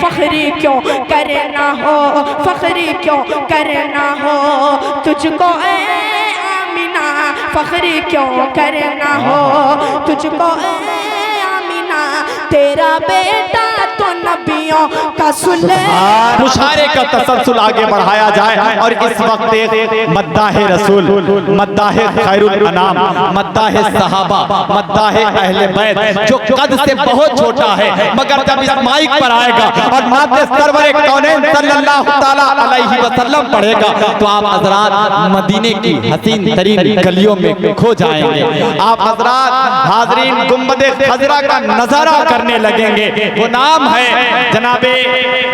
फख्री क्यों करना हो, फख्री क्यों करना हो तुझको ए आमिना, फख्री क्यों करना हो तुझको ए आमिना, तेरा बेटा तो नबियों का सुलेमान। मुशारे का तसलसल आगे बढ़ाया जाए और इस वक्त एक मद्दाहे रसूल, मद्दाहे खैरुल अनाम, मद्दाहे सहाबा, मद्दाहे अहले बैत जो कद से बहुत छोटा है मगर जब इस माइक पर आएगा और नाते सरवर कौनैन सल्लल्लाहु ताला अलैहि वसल्लम पढ़ेगा तो आप हजरात मदीने की हसीन तरीन गलियों में खो जाएंगे। आप हजरात हाजरीन गुंबदे खजरा का नजारा करने लगेंगे। वो नाम है जनाबे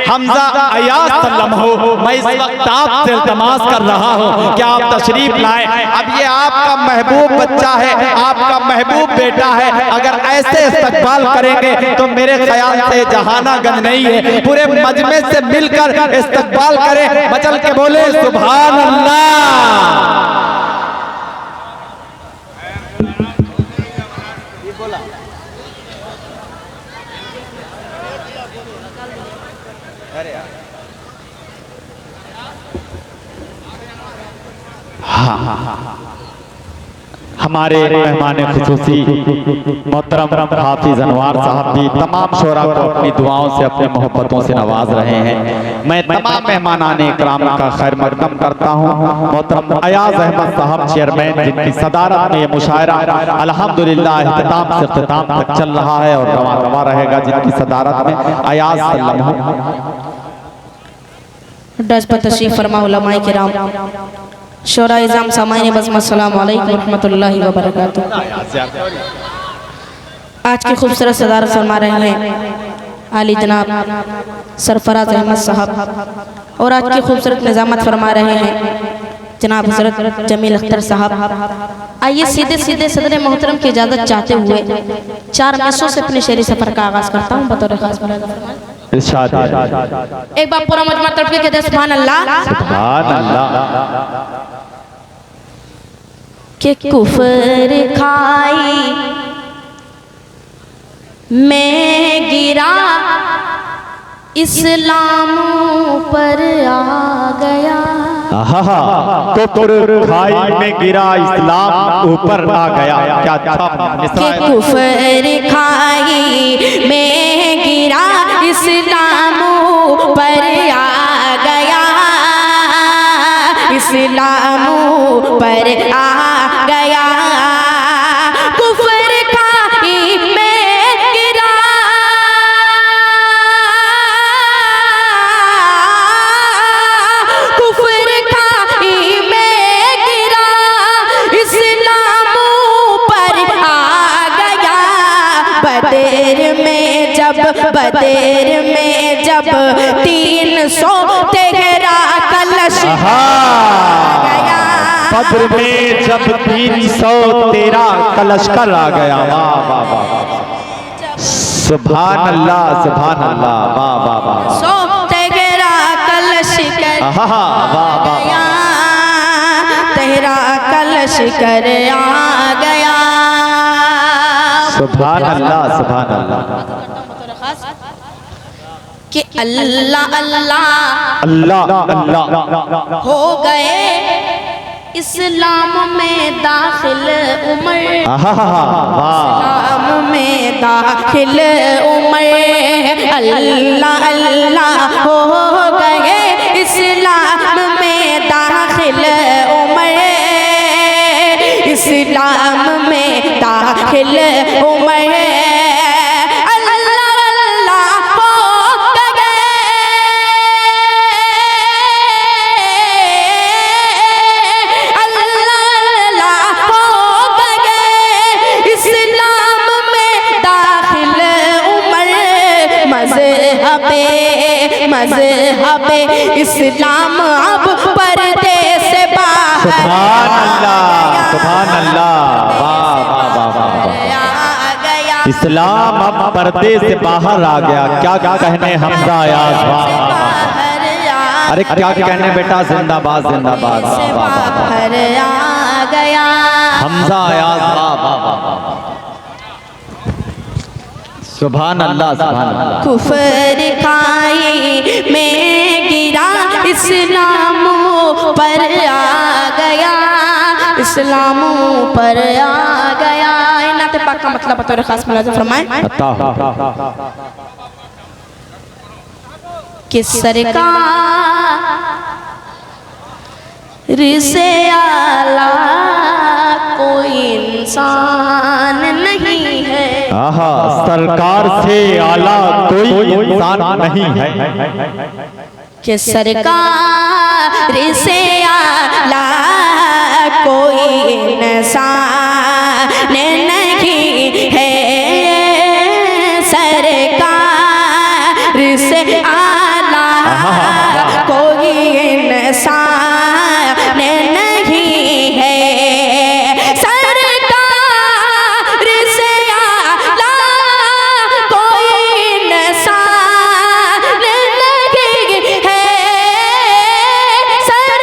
हमजा अयाज सल्लल्लाहु। मैं इस वक्त आपसे इल्तिमास कर रहा हूँ कि आप तशरीफ लाएं। अब ये आपका महबूब बच्चा है, आपका महबूब बेटा है, अगर ऐसे इस्तकबाल करेंगे तो मेरे ख्याल से जहानागंज नहीं है पूरे मजमे से मिलकर इस्तकबाल करें। मचल के बोले सुभान अल्लाह। हमारे मेहमान खुसूसी मोहतरम हाफिज अनवार साहब भी तमाम शोरा को अपनी दुआओं से अपने मोहब्बतों से नवाज रहे हैं। मैं तमाम मेहमानाने इकराम का खैर मकदम करता हूँ। मोहतरम अयाज अहमद साहब चेयरमैन जिनकी सदारत में ये मुशायरा अल्हम्दुलिल्लाह इख्तिताम से इख्तिताम तक चल रहा है और रवा रवा रहेगा, जिनकी सदारत में अयाज सल्लल्लाहु डज पर तशरीफ फरमा उलमाए किराम, शोरा इज़ाम सामाईन बज़्म, अस्सलामु अलैकुम रहमतुल्लाहि व बरकातुहू। आज की खूबसूरत सदारत फरमा रहे हैं आली जनाब सरफराज अहमद साहब और आज की खूबसूरत निज़ामत फरमा रहे हैं जनाब हज़रत जमील अख्तर साहब। आइए सीधे सीधे सदर मोहतरम की इजाज़त चाहते हुए 4 मिसरों से अपने शेरी सफ़र का आगाज़ करता हूँ बतौर खास। एक बार पूरा मजमा तरफ के कहते सुभान अल्लाह, सुभान अल्लाह। के कुफ्र खाई मैं गिरा इस्लाम पर आ गया, कुफ्र खाई में गिरा इस्लाम ऊपर आ गया। क्या था? के कुफ्र खाई में गिरा इस्लाम पर आ गया, इस्लाम पर आ गया, कुफ्र खाई में गिरा, कुफ्र खाई में गिरा इस्लाम पर आ गया। बदर में जब 300 तेरा कलश गया, बद्र में जब 300 तेरा कलशकर आ गया। वाह वाह वाह, सुभान अल्लाह, सुभान अल्लाह, वाह वाह वाह, 100 तेरा कलशकर आ गया, तेरा कलशकर आ गया। सुभान अल्लाह, सुभान अल्लाह। कि अल्लाह अल्लाह अल्लाह अल्लाह हो गए इस्लाम में दाखिल उमर, इस्लाम में दाखिल उमर, अल्लाह अल्लाह हो गए इस्लाम में दाखिल उमर, इस्लाम में दाखिल उमर, मज़हबे इस्लाम अब पर्दे से बाहर। सुभान अल्लाह, सुभान अल्लाह, वाह वाह वाह वाह। इस्लाम अब पर्दे से बाहर आ गया। क्या क्या कहने हमजा अयाज, वाह वाह वाह। अरे क्या कहने बेटा, जिंदाबाद जिंदाबाद, बाहर आ गया हमजा अयाज, वाह वाह वाह। सुभान अल्लाह, सुभान अल्लाह। कुफ्र खाई बुराई में गिरा, इस्लाम पर आ गया, इस्लाम पर आ गया। नाते पाक का मतलब बतौर खास मुलाज़ा फरमाएं कि सरकार से आला कोई इंसान नहीं है। आहा, सरकार से आला कोई इंसान नहीं है। कि सरकार से आला कोई इंसान नहीं है, सरकार से आला कोई इंसान नहीं है, सरकार से आला कोई इंसान नहीं है,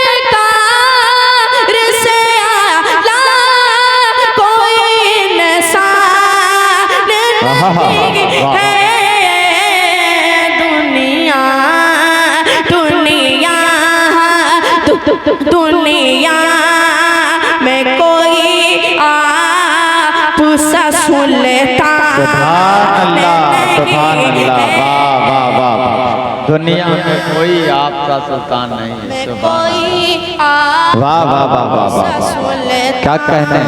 सरकार से आला कोई इंसान नहीं है। दुनिया में कोई आप सा सुल्तान नहीं है, दुनिया में कोई आपका सुल्तान नहीं है। कोई आप वाह वाह वाह वाह सा वाह, सुल्तान क्या कहने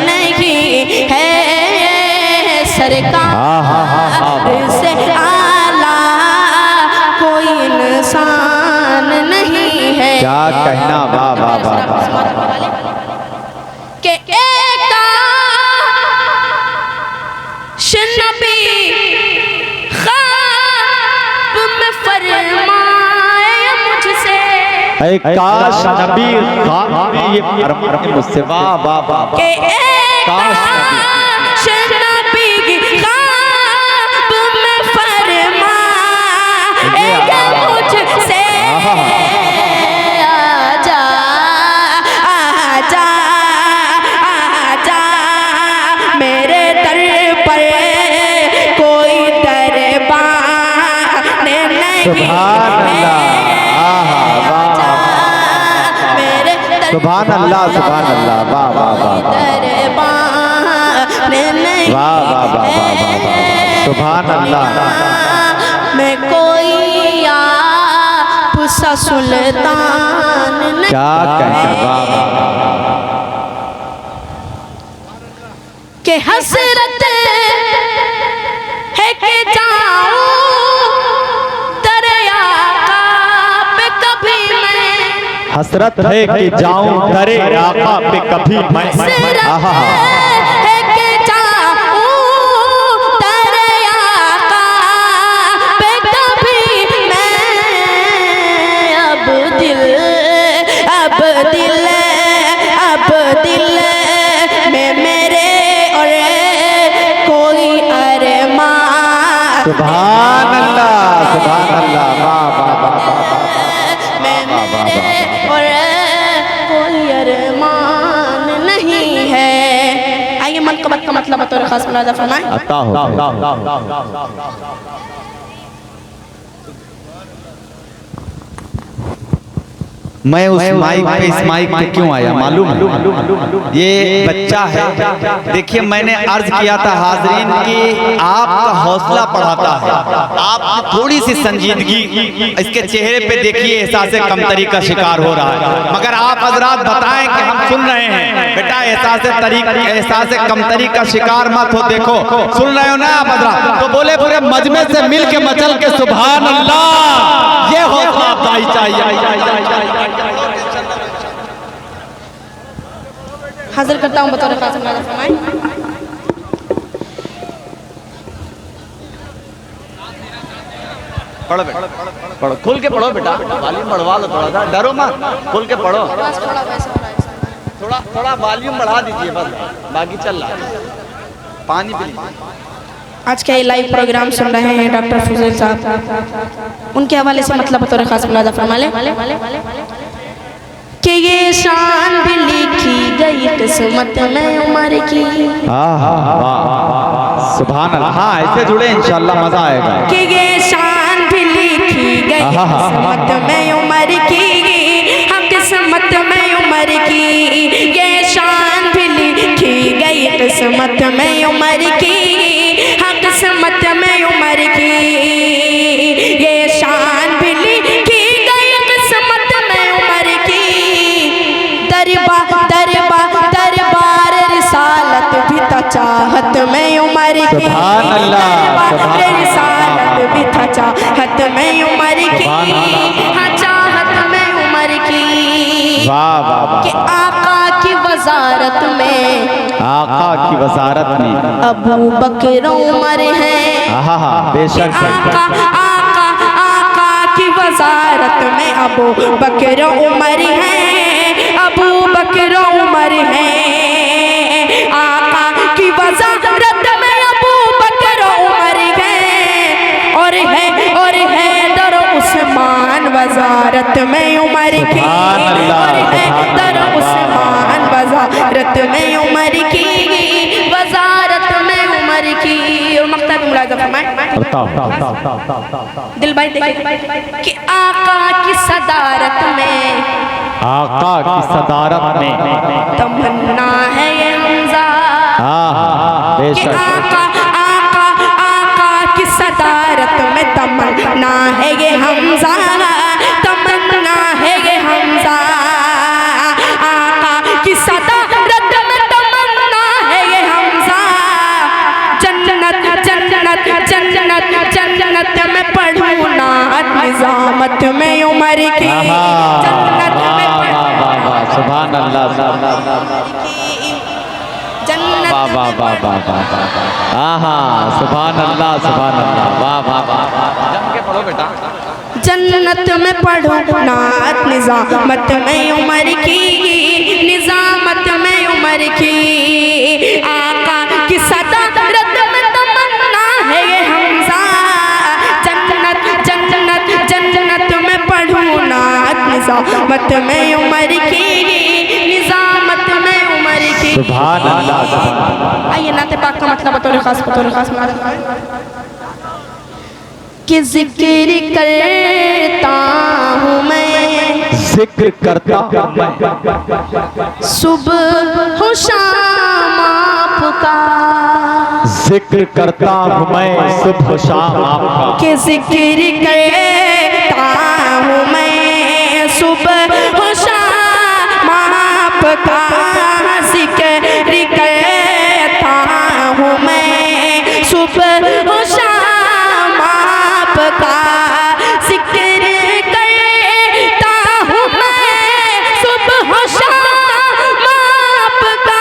नहीं है, सरकार से आला कोई इंसान नहीं है। क्या कहना, वाह वाह वाह वाह। के एक नबी ख्वाब में फरमाए मुझसे, काश नबी ख्वाब में ये फरमाए मुझसे, वाह वाह वाह। के एक नबी ख्वाब में फरमाए मुझसे, आजा आजा आजा मेरे दर पर कोई दरबार नहीं। सुभान अल्लाह, आहा वाह, मेरे सुभान अल्लाह, सुभान अल्लाह, वाह वाह वाह, दरबार नहीं, वाह वाह वाह वाह वाह, सुभान अल्लाह। मैं कोई आप सा सुल्तान नहीं। क्या कहना, वाह वाह वाह। के हसरत है कि जाऊं दरिया पे कभी मैं, हसरत है कि जाऊं दरे आका पे कभी मैं। आहा, है कि जाऊं दरिया पे कभी मैं, अब दिल में मेरे और कोई अरमान, सुभान अल्लाह, सुभान अल्लाह, वाह वाह वाह वाह। में मेरे और कोई अरमान नहीं है। आइए मनक़बत का मतलब बतौर खास मुलाज़ा फरमाएं। अता हो। मैं उस माइक पे इस माइक पे क्यों आया मालूम है? ये बच्चा है, देखिए मैंने अर्ज किया था हाजरीन कि आपका हौसला बढ़ाता है, आप थोड़ी सी संजीदगी इसके चेहरे पे देखिए, एहसास कमतरी का शिकार हो रहा है, मगर आप हजरात बताएं कि हम सुन रहे हैं। बेटा एहसास कमतरी का शिकार मत हो, देखो सुन रहे हो ना आप हजरात, तो बोले पूरे मजमे से मिल के मचल के सुभान अल्लाह, ये हौसला अफजाई चाहिए। हाजिर करता हूँ बतौर खास मुलाज़ा फरमाएं। पढ़ो बेटा, पढ़ो, खुल के पढ़ो बेटा, वॉल्यूम बढ़वा लो थोड़ा सा, डरो मत, खुल के पढ़ो, थोड़ा थोड़ा वॉल्यूम बढ़ा दीजिए बस, बाकी चल रहा है। पानी पी लीजिए। आज के लाइव प्रोग्राम सुन रहे हैं डॉक्टर फुज़ैल साहब, उनके हवाले से मतलब बतौर खास मुलाज़ा फरमा लें कि ये शान भी लिखी गई किस्मत में उमर की। सुभान अल्लाह, हाँ ऐसे जुड़े इंशाल्लाह मजा आएगा। कि ये शान भी गई किस्मत में उम्र की, हाँ किस्मत में उम्र की, ये शान भी लिखी गई किस्मत में उम्र की, हाँ किस्मत में उम्र की, ये शान भी लिखी गई किस्मत में उम्र की। दरबार रिसालत भी था चाहत में उम्र की, दरबार रिसालत भी था चाहत में उम्र की, हाँ चाहत में उम्र की। वाह वाह वाह। कि आका की वजारत में, आका की वजारत में अबू बकर उमर है। बेशक आका की वजारत में अबू बकर उमर है, अबू बकर उमर है। आका की वजारत में अबू बकर उमर है, और दर उस्मान वजारत में उमर की, और है दर उस्मान वजारत में उमर की, वजारत में उमर की। और मक्ता भी मुलाज़ा फरमाए दिल भाई कि आका की सदारत में, आका की सदारत में तमन्ना है ये हमजा। कि बेशक आका की सदारत में तमन्ना है ये हमजा, तमन्ना है ये हमजा। आका की सदारत में तमन्ना है ये हमजा। जन्नत जन्नत जन्नत जन्नत में पढ़ूं नात निजामत में उमर की, जन्नत में सुभान अल्लाह, जन्नत वाह वाह वाह वाह वाह, आहा सुभान अल्लाह, सुभान अल्लाह, वाह वाह वाह। जम के पढ़ो बेटा। जन्नत में पढ़ो नात निजामत में उमर की, निजामत में उमर की। आका की सदारत में तमन्ना है ये हमजा। जन्नत जन्नत जन्नत में पढ़ो नात निजामत में उमर की, निजामत में उमर की। सुभान अल्लाह, सुभान अल्लाह। आइए नाते पाक का मतलब बतौर खास कि जिक्र करता हूँ मैं, जिक्र करता हूँ सुबह शाम आपका, जिक्र करता हूँ मैं सुबह शाम आपका। कि जिक्र करता हूँ मैं सुबह शाम आपका, जिक्र करता हूँ मैं सुबह शाम आपका, जिक्र करता हूँ मैं सुबह शाम आपका।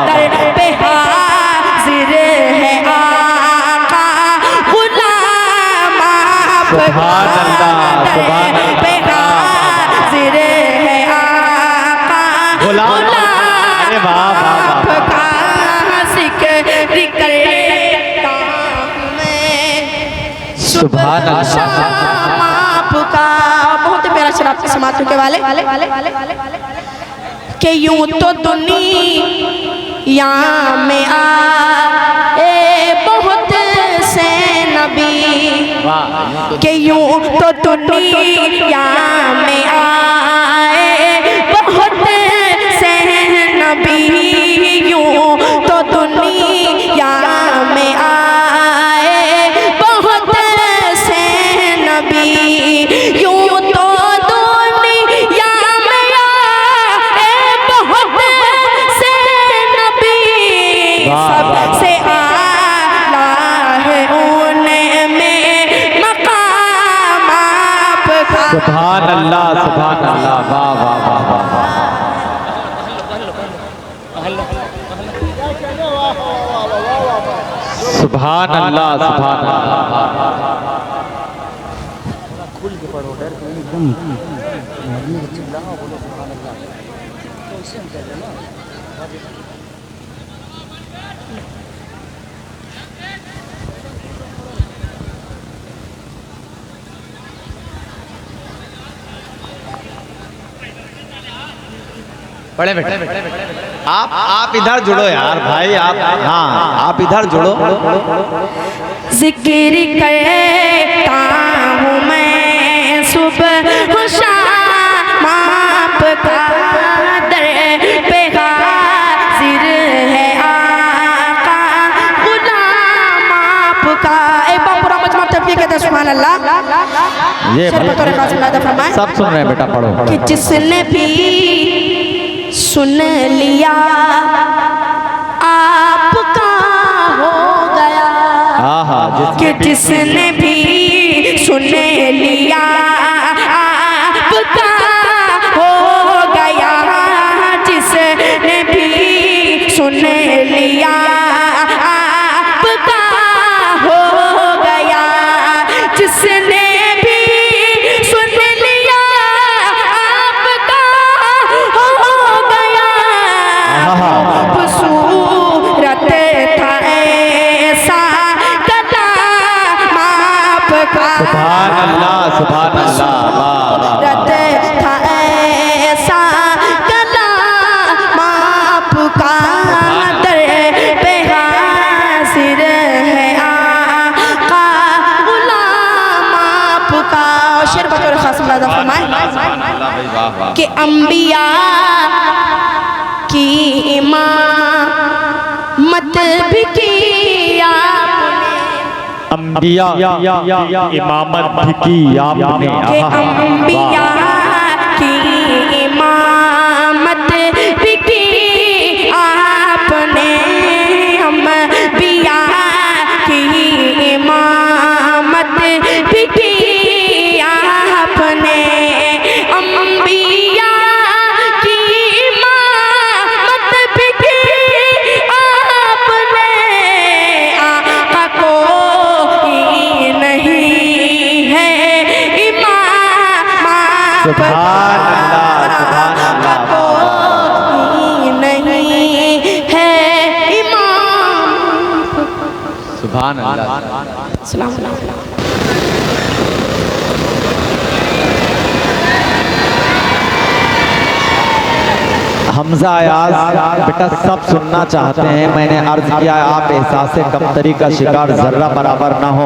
दर पे हाजिर है आका गुलाम आपका, सुभान अल्लाह, सुभान दर पे हाजिर है आका गुलाम। अरे वाह वाह वाह। आपका, जिक्र करता हूँ मैं सुभान सुबह शाम आपका। बहुत प्यारा शेर आपके समातों के वाले कि यूं तो दुनिया में आए बहुत से नबी, कि यूं तो दुनिया में आए बहुत से नबी, यूं तो दुनिया में आए बहुत से नबी, यूं तो दुनिया में आए बहुत से नबी। सबसे आला है उनमें मकाम आपका। सुभान अल्लाह, सुभान अल्लाह, वाह वाह वाह वाह। सुभान अल्लाह, सुभान अल्लाह। बड़े बेटे आप इधर जुड़ो यार भाई, आप हाँ आप इधर जुड़ो। जिक्र करता हूँ ये शेर बतौर खास मुलादा फरमाए। सब सुन रहे हैं बेटा, पढ़ो। कि जिसने भी सुन लिया आपका हो गया। कि जिसने भी सुन लिया आपका हो गया। जिसने भी सुन लिया आपका हो गया। जिसने भी सुन लिया आपका हो गया। खूबसूरत था ऐसा कलाम आपका। सुभान अल्लाह, सुभान अल्लाह, वाह वाह। खूबसूरत था ऐसा कलाम आपका। दर पे हाजिर है आका गुलाम आपका। शेर बतौर खास मुलादा फरमाए कि अंबिया की इमामत भी की आपने। अंबिया इमामत भी की आपने। कि अंबिया की इमामत भी की आपने। अंबिया की इमामत भी की आपने। अंबिया की इमामत भी की आपने। आका कोई नहीं है इमाम आपका। सुभान अल्लाह, सुभान अल्लाह, कोई नहीं है इमाम। सुभान अल्लाह। सलाम अलैकुम। हमजा अयाज बेटा सब सुनना चाहते हैं। मैंने अर्ज किया आप एहसास कमतरी का शिकार जर्रा बराबर ना हो।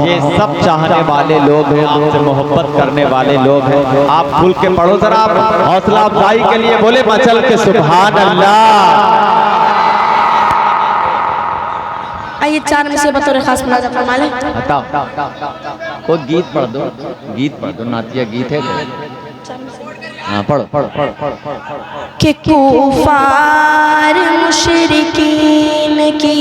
ये सब चाहने वाले लोग हैं, आपसे मोहब्बत करने वाले लोग हैं। आप खुल के पढ़ो जरा, आप हौसला अफजाई के लिए बोले मचल के सुभान अल्लाह। आइए चार में से बतौर खास मुलाजा फरमा लें। बताओ, कोई गीत पढ़ दो, गीत पढ़ दो, नातिया गीत है। हाँ पढ़ो पढ़ो पढ़ो पढ़ो। कि कुफार मुशरिकीन की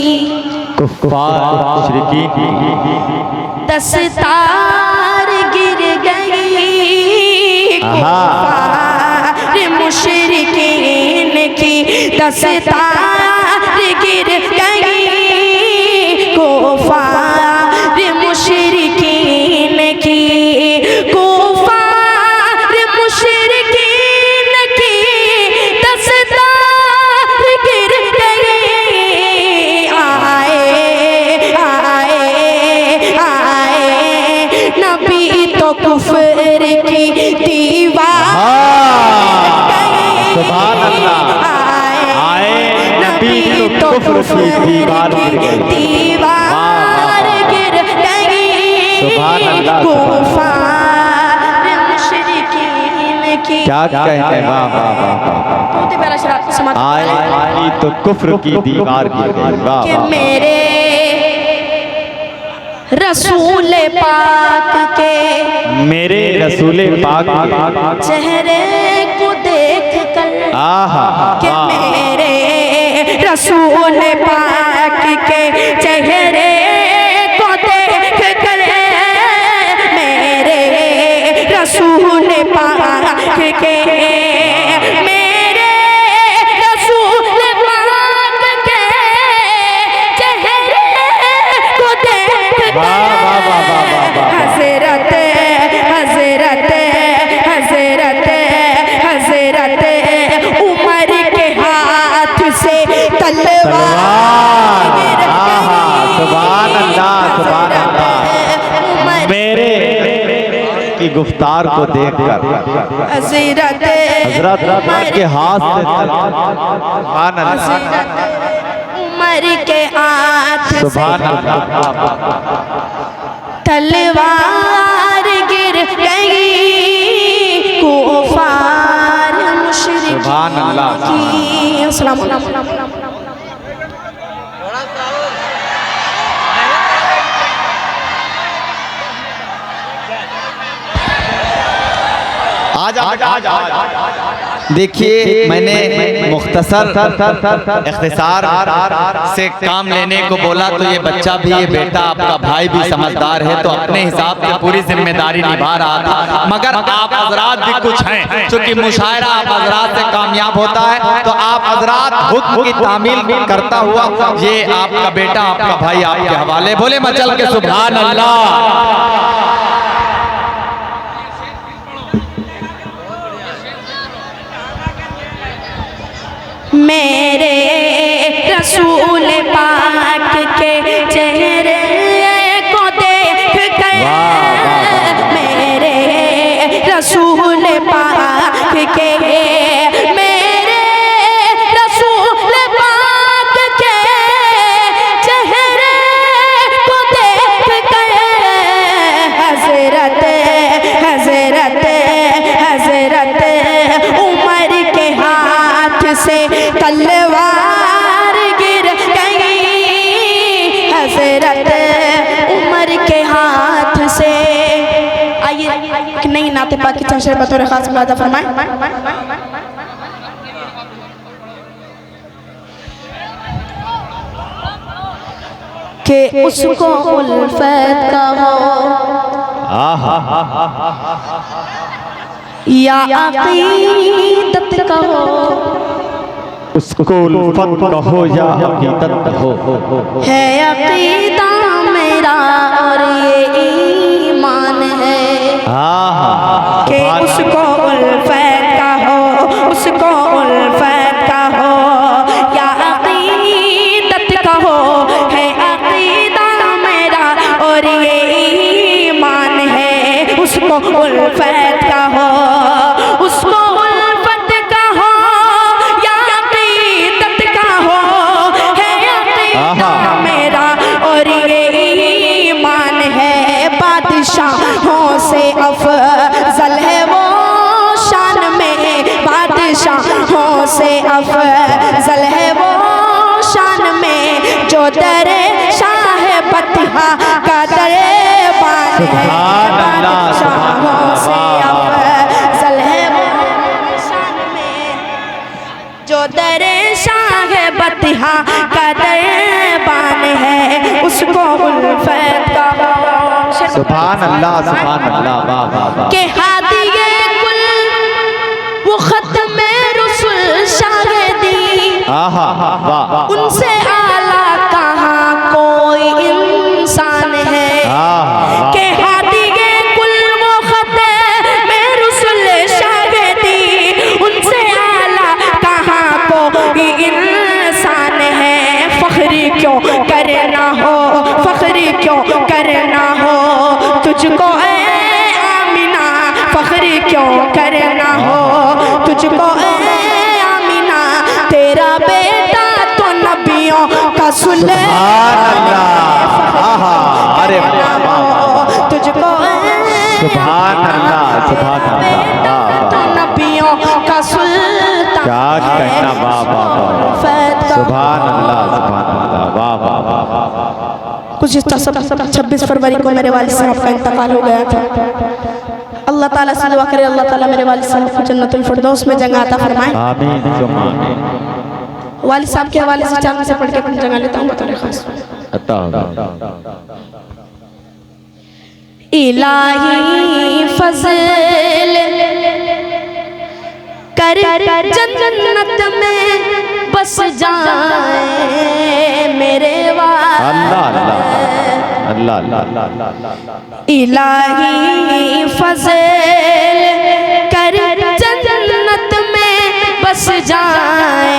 दस्तार गिर गई। कुफार मुशरिकीन की दस्तार गिर गई। कुफार मुशरिकीन की कुफर की दीवार। सुभान अल्लाह। आए नबी तो कुफ्र की दीवार गिर गई। दीवार गिर गई। सुभान अल्लाह। कुफार मुशरिकीन की क्या कहते हैं, वाह वाह वाह। बहुत ही प्यारा शेर समाप्त। आए तो कुफ्र की दीवार गिर गई। वाह कि वाह। मेरे रसूल पाक के, मेरे रसूल पाक चेहरे को देख कर। आहा कि मेरे रसूल पाक के चेहरे को देख कर। मेरे रसूल पाक के, मेरे रसूल पाक के चेहरे को देख कर। हज़रत हज़रत हज़रत हज़रत उमर के हाथ से तलवार गिर गई। सुभान अल्लाह, सुभान अल्लाह। मेरे की गुफ्तार को देखकर हज़रत हजरत के हाथ से सुभान अल्लाह, उमर के हाथ से सुभान अल्लाह। तलवार गिर गई। कुफार मुशरिकीन सुभान अल्लाह। की। अस्सलाम वालेकुम। देखिए, मैंने मुख्तसर इख्तिसार से काम लेने को बोला तो ये बच्चा भी, ये बेटा आपका भाई भी समझदार है, तो अपने हिसाब से पूरी जिम्मेदारी निभा रहा था। मगर आप हजरात भी कुछ हैं, चूंकि मुशायरा आप हजरात से कामयाब होता है, तो आप हजरात हुक्म की तामील करता हुआ ये आपका बेटा, आपका भाई आपके हवाले। बोले मचल के सुभान अल्लाह। मेरे रसूल पाक के चेहरे को देख कर, मेरे रसूल पाक के, मेरे रसूल पाक के चेहरे को देख कर, हजरत हजरत हजरत उमर के हाथ से तलवार गिर गई, हजरत उमर के हाथ से। आइए कि नहीं नाते पाक की चंद बतौर खास मुलादा फरमाएं। कि उसको उल्फत कहो या अक़ीदत कहो, उसको उल्फत कहो या हकीकत कहो, है अक़ीदा मेरा और ये ईमान है। कि उसको उल्फत कहो, उसको उल्फत कहो या अक़ीदत कहो, है अक़ीदा मेरा और ये ईमान है। उसको उल्फत कहो, उसको उल्फत कहो या अक़ीदत कहो, है अक़ीदा मेरा और ये ईमान है। बादशाहों से अफजल है वो शान में, बादशाहों से अफजल है वो शान में, जो दरे शाह बतिहा का दरे बान है। बादशाहों से अफजल है वो शान में, जो दरे शाह बतिहा का दरे बान है। उसको उल्फत का सुभान अल्लाह, सुभान अल्लाह, वाह वाह वाह। के हादिए कुल वो खत्म रसूल शाहिदी, वाह, उनसे आला कहाँ कोई इंसान है। के हादिए कुल वो खत्म रसूल शाहिदी, उनसे आला कहाँ कोई इंसान है। फख्री क्यों करना हो, फख्री क्यों करना हो तुझको ए आमीना, फख्री क्यों करना हो तुझको ए आमीना, तेरा बेटा तो नबियों का सुलेमान है। अरे तुझको सुभान अल्लाह, सुभान अल्लाह, तो नबियों का सुल्तान, क्या कहना, वाह वाह वाह, सुभान अल्लाह, सुभान अल्लाह, वाह वाह वाह। कुछ 26 फरवरी को मेरे वालिद साहब का इंतकाल हो गया था। अल्लाह ताला से दुआ करे, अल्लाह ताला मेरे वालिद साहब को जन्नतुल फिरदौस में जगह अता फरमाए। आमीन सुम्मा आमीन। वालिद साहब के हवाले से 4 में से पढ़ के अपनी जगह लेता हूँ बतौर खास। इलाही फज़ल कर जन्नत में बस जाए मेरे अल्लाह अल्लाह। इलाही फज़ल कर जन्नत में बस जाए